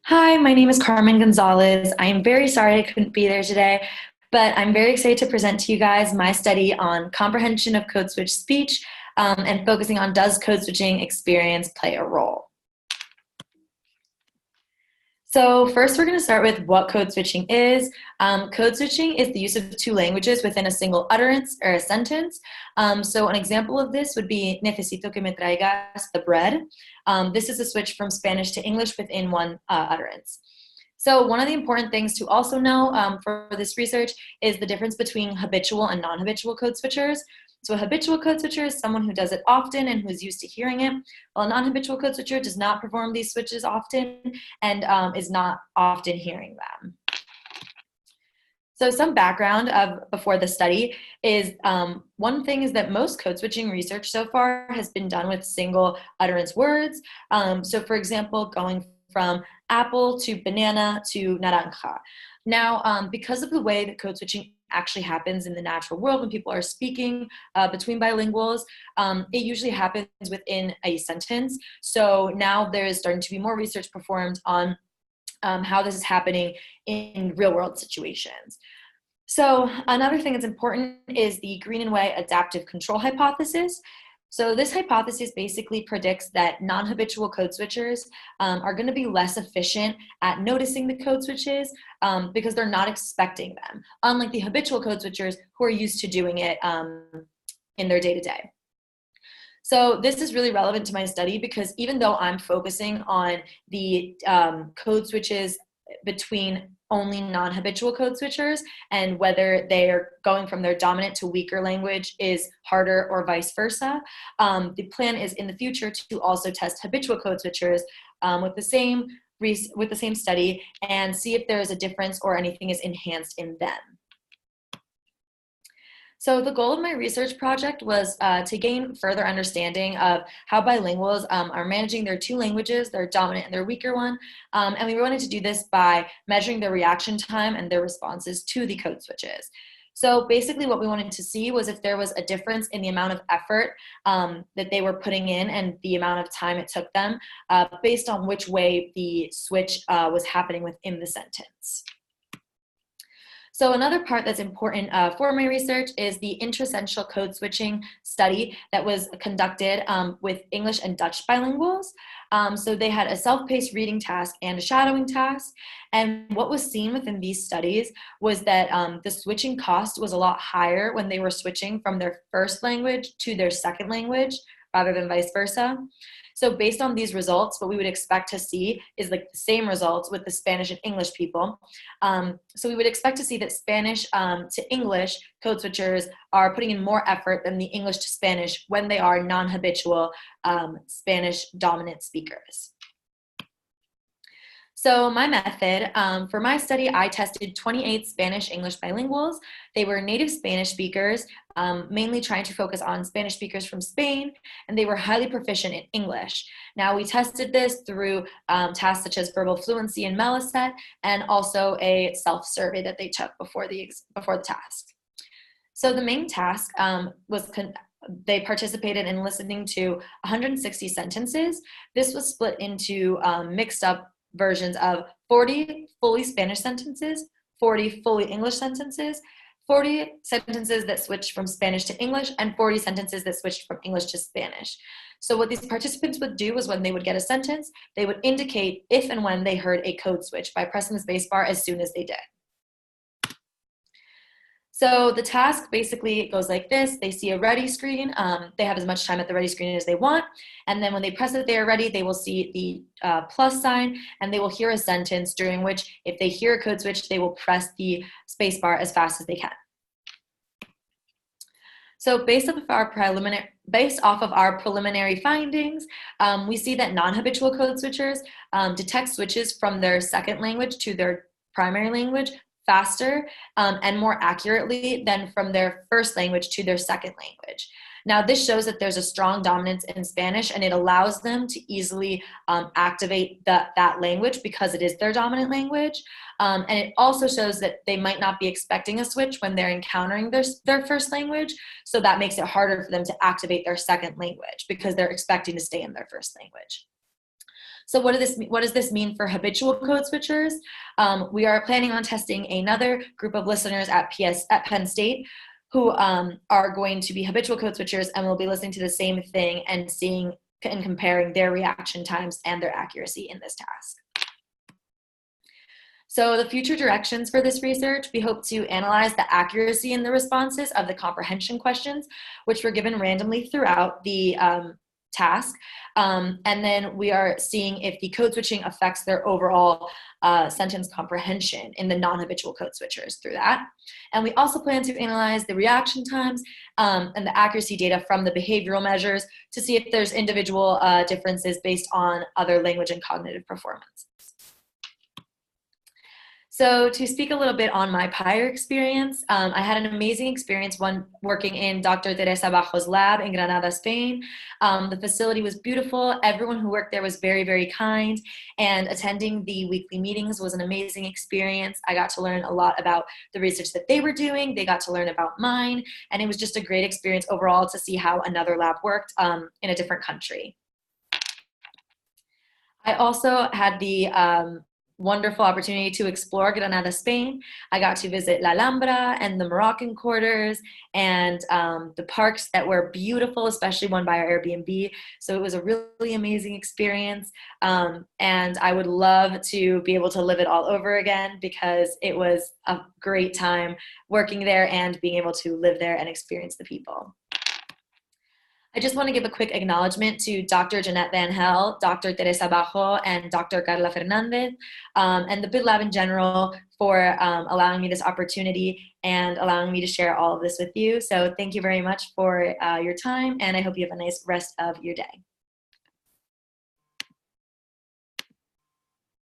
Hi, my name is Carmen Gonzalez. I am very sorry I couldn't be there today, but I'm very excited to present to you guys my study on comprehension of code switch speech and focusing on does code switching experience play a role? So first we're going to start with what code switching is. Code switching is the use of two languages within a single utterance or a sentence. So an example of this would be necesito que me traigas the bread. This is a switch from Spanish to English within one utterance. So one of the important things to also know for this research is the difference between habitual and non-habitual code switchers. So a habitual code switcher is someone who does it often and who is used to hearing it, while a non-habitual code switcher does not perform these switches often and is not often hearing them. So some background before the study is one thing is that most code switching research so far has been done with single utterance words. So for example, going from apple to banana to naranja. Now, because of the way that code switching actually happens in the natural world when people are speaking between bilinguals, it usually happens within a sentence. So now there is starting to be more research performed on how this is happening in real world situations. So another thing that's important is the Green and Way adaptive control hypothesis. So this hypothesis basically predicts that non-habitual code switchers are going to be less efficient at noticing the code switches because they're not expecting them, unlike the habitual code switchers who are used to doing it in their day-to-day. So this is really relevant to my study because even though I'm focusing on the code switches between only non-habitual code switchers and whether they are going from their dominant to weaker language is harder or vice versa. The plan is in the future to also test habitual code switchers with the same study and see if there is a difference or anything is enhanced in them. So the goal of my research project was to gain further understanding of how bilinguals are managing their two languages, their dominant and their weaker one. And we wanted to do this by measuring their reaction time and their responses to the code switches. So basically what we wanted to see was if there was a difference in the amount of effort that they were putting in and the amount of time it took them based on which way the switch was happening within the sentence. So another part that's important for my research is the intrasential code switching study that was conducted with English and Dutch bilinguals. So they had a self-paced reading task and a shadowing task. And what was seen within these studies was that the switching cost was a lot higher when they were switching from their first language to their second language rather than vice versa. So based on these results, what we would expect to see is like the same results with the Spanish and English people. So we would expect to see that Spanish to English code switchers are putting in more effort than the English to Spanish when they are non-habitual Spanish dominant speakers. So my method, for my study, I tested 28 Spanish-English bilinguals. They were native Spanish speakers, mainly trying to focus on Spanish speakers from Spain, and they were highly proficient in English. Now we tested this through tasks such as verbal fluency and Melisset, and also a self-survey that they took before the task. So the main task was they participated in listening to 160 sentences. This was split into mixed up versions of 40 fully Spanish sentences, 40 fully English sentences, 40 sentences that switched from Spanish to English, and 40 sentences that switched from English to Spanish. So what these participants would do was when they would get a sentence, they would indicate if and when they heard a code switch by pressing the space bar as soon as they did. So the task basically goes like this. They see a ready screen. They have as much time at the ready screen as they want. And then when they press that they are ready, they will see the plus sign and they will hear a sentence during which if they hear a code switch, they will press the space bar as fast as they can. So based off of our preliminary findings, we see that non-habitual code switchers detect switches from their second language to their primary language faster and more accurately than from their first language to their second language. Now, this shows that there's a strong dominance in Spanish, and it allows them to easily activate that language because it is their dominant language. And it also shows that they might not be expecting a switch when they're encountering their first language, so that makes it harder for them to activate their second language because they're expecting to stay in their first language. So what does this mean for habitual code switchers? We are planning on testing another group of listeners at Penn State who are going to be habitual code switchers, and will be listening to the same thing and seeing and comparing their reaction times and their accuracy in this task. So the future directions for this research, we hope to analyze the accuracy in the responses of the comprehension questions, which were given randomly throughout the task. And then we are seeing if the code switching affects their overall sentence comprehension in the non-habitual code switchers through that. And we also plan to analyze the reaction times and the accuracy data from the behavioral measures to see if there's individual differences based on other language and cognitive performance. So to speak a little bit on my PIRE experience, I had an amazing experience working in Dr. Teresa Bajo's lab in Granada, Spain. The facility was beautiful. Everyone who worked there was very, very kind, and attending the weekly meetings was an amazing experience. I got to learn a lot about the research that they were doing. They got to learn about mine, and it was just a great experience overall to see how another lab worked in a different country. I also had the wonderful opportunity to explore Granada, Spain. I got to visit La Alhambra and the Moroccan quarters and the parks that were beautiful, especially one by our Airbnb. So it was a really amazing experience. And I would love to be able to live it all over again, because it was a great time working there and being able to live there and experience the people. I just want to give a quick acknowledgement to Dr. Jeanette Van Hel, Dr. Teresa Bajo, and Dr. Carla Fernandez, and the PID Lab in general for allowing me this opportunity and allowing me to share all of this with you. So thank you very much for your time, and I hope you have a nice rest of your day.